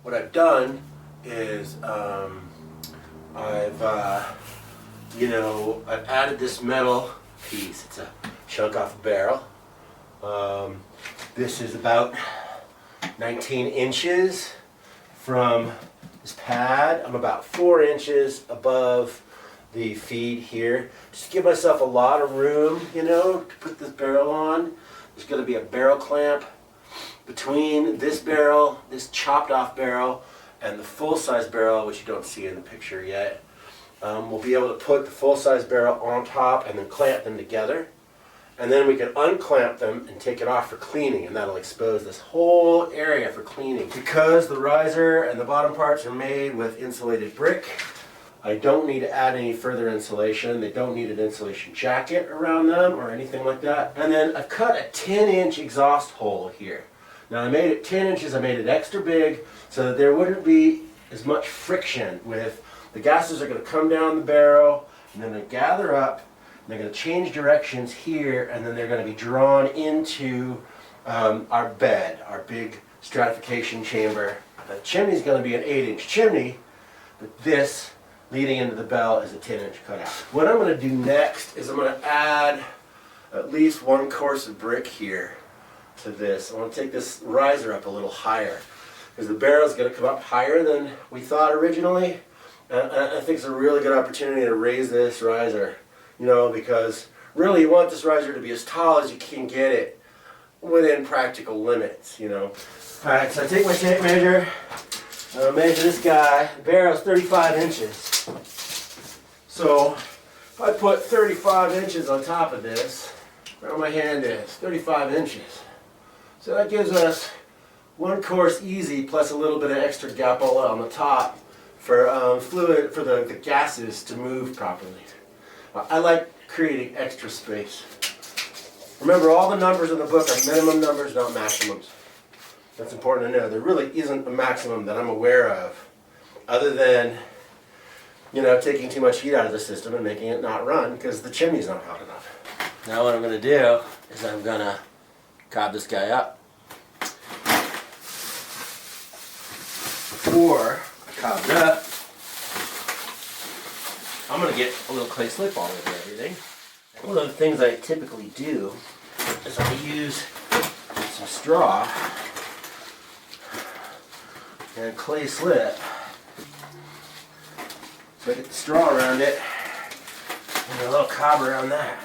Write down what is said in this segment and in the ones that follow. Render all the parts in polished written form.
what I've done is I've added this metal piece. It's a chunk off a barrel. This is about 19 inches from this pad. I'm about 4 inches above the feed here. Just give myself a lot of room, to put this barrel on. There's going to be a barrel clamp between this barrel, this chopped off barrel, and the full-size barrel, which you don't see in the picture yet. We'll be able to put the full-size barrel on top and then clamp them together. And then we can unclamp them and take it off for cleaning, and that'll expose this whole area for cleaning. Because the riser and the bottom parts are made with insulated brick, I don't need to add any further insulation. They don't need an insulation jacket around them or anything like that. And then I've cut a 10-inch exhaust hole here. Now I made it 10 inches, I made it extra big so that there wouldn't be as much friction with the gases are going to come down the barrel and then they gather up. They're going to change directions here, and then they're going to be drawn into our bed, our big stratification chamber. The chimney is going to be an 8-inch chimney, but this leading into the bell is a 10-inch cutout. What I'm going to do next is I'm going to add at least 1 course of brick here to this. I want to take this riser up a little higher because the barrel is going to come up higher than we thought originally. And I think it's a really good opportunity to raise this riser. Because really you want this riser to be as tall as you can get it within practical limits, Alright, so I take my tape measure, and I'll measure this guy. The barrel's 35 inches. So if I put 35 inches on top of this, where my hand is, 35 inches. So that gives us 1 course easy plus a little bit of extra gapola on the top for fluid, for the gases to move properly. I like creating extra space. Remember, all the numbers in the book are minimum numbers, not maximums. That's important to know. There really isn't a maximum that I'm aware of, other than, taking too much heat out of the system and making it not run because the chimney's not hot enough. Now what I'm going to do is I'm going to cob this guy up. Before I cob it up, I'm going to get a little clay slip all over everything. One of the things I typically do is I use some straw and clay slip. So I get the straw around it and a little cob around that.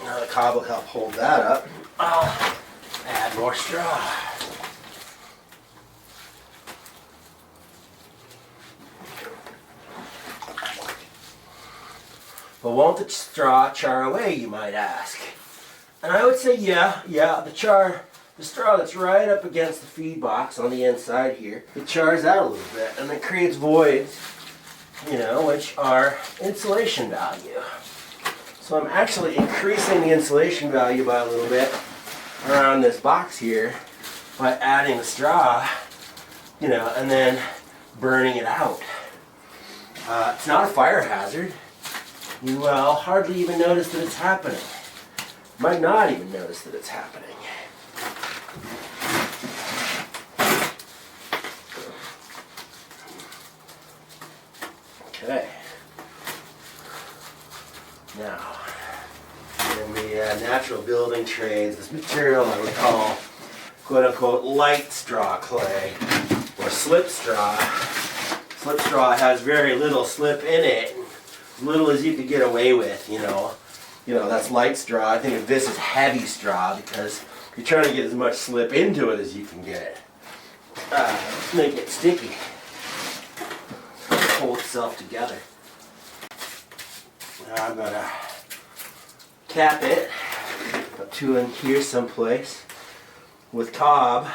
Now the cob will help hold that up. I'll add more straw. But won't the straw char away, you might ask? And I would say yeah, the straw that's right up against the feed box on the inside here, it chars out a little bit and it creates voids, which are insulation value. So I'm actually increasing the insulation value by a little bit around this box here by adding the straw, and then burning it out. It's not a fire hazard. You will hardly even notice that it's happening. Might not even notice that it's happening. Okay. Now, in the natural building trades, this material I would call quote-unquote light straw clay or slip straw. Slip straw has very little slip in it, as little as you could get away with, that's light straw. I think of this as heavy straw because you're trying to get as much slip into it as you can get. Make it sticky. Hold itself together. Now I'm going to cap it up to in here someplace with cob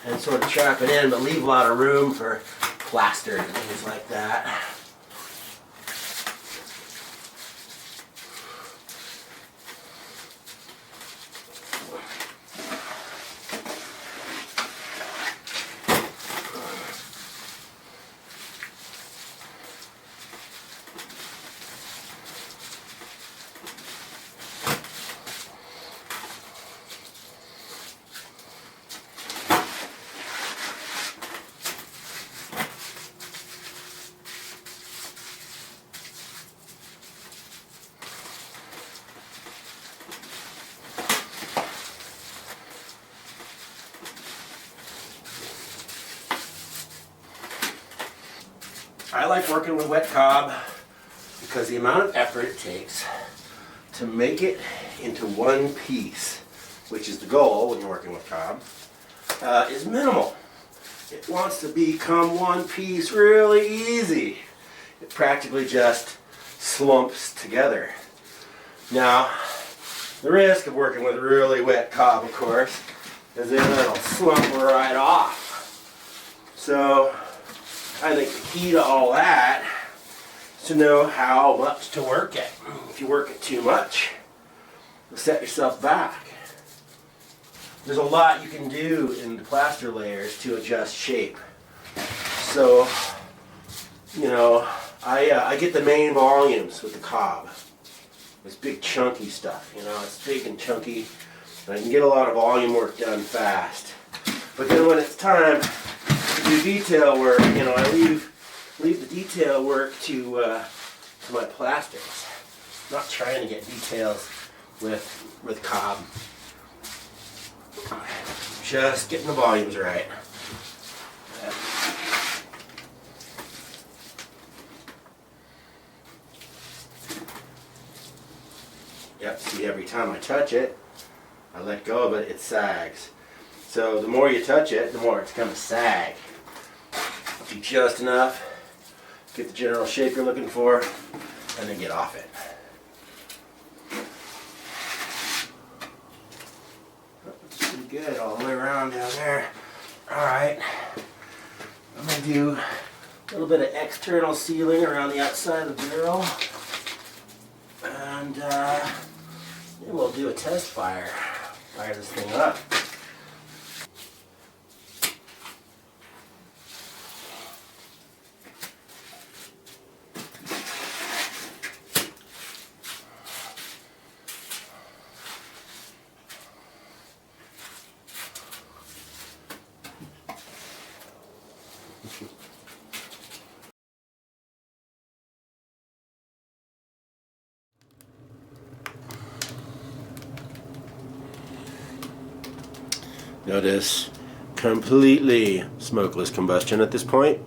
and sort of trap it in, but leave a lot of room for plaster and things like that. I like working with wet cob because the amount of effort it takes to make it into one piece, which is the goal when you're working with cob, is minimal. It wants to become one piece really easy. It practically just slumps together. Now, the risk of working with really wet cob, of course, is that it'll slump right off. So, I think the key to all that is to know how much to work it. If you work it too much, you'll set yourself back. There's a lot you can do in the plaster layers to adjust shape. So, you know, I get the main volumes with the cob. This big chunky stuff, you know, it's big and chunky, and I can get a lot of volume work done fast. But then when it's time to do detail work, you know, I leave the detail work to my plastics. I'm not trying to get details with cob. Just getting the volumes right. Yep, see, every time I touch it, I let go of it, it sags. So the more you touch it, the more it's going to sag. Do just enough, get the general shape you're looking for, and then get off it. That's pretty good all the way around down there. Alright, I'm going to do a little bit of external sealing around the outside of the barrel. And then we'll do a test fire. Fire this thing up. Notice completely smokeless combustion at this point.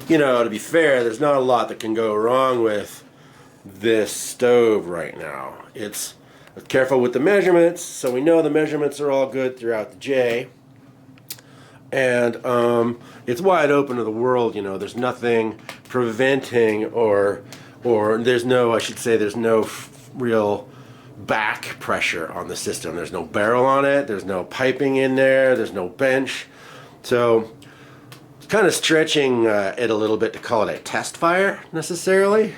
You know, to be fair, there's not a lot that can go wrong with this stove right now. It's careful with the measurements, so we know the measurements are all good throughout the J. And it's wide open to the world, you know, there's nothing preventing or there's no, I should say, there's no real back pressure on the system. There's no barrel on it, there's no piping in there, there's no bench. So it's kind of stretching it a little bit to call it a test fire necessarily.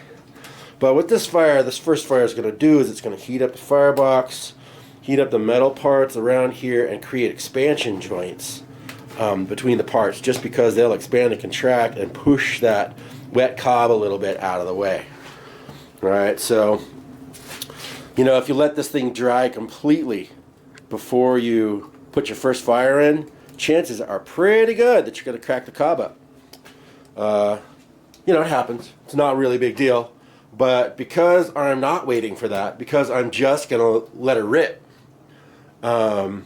But what this first fire is going to do is it's going to heat up the firebox, heat up the metal parts around here, and create expansion joints between the parts, just because they'll expand and contract and push that wet cob a little bit out of the way. Alright, so you know, if you let this thing dry completely before you put your first fire in, chances are pretty good that you're going to crack the cob up. You know, it happens. It's not really a big deal. But because I'm not waiting for that, because I'm just going to let it rip, I'm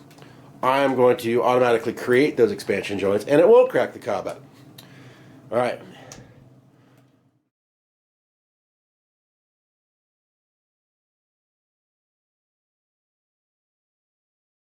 going to automatically create those expansion joints, and it won't crack the cob up. Alright,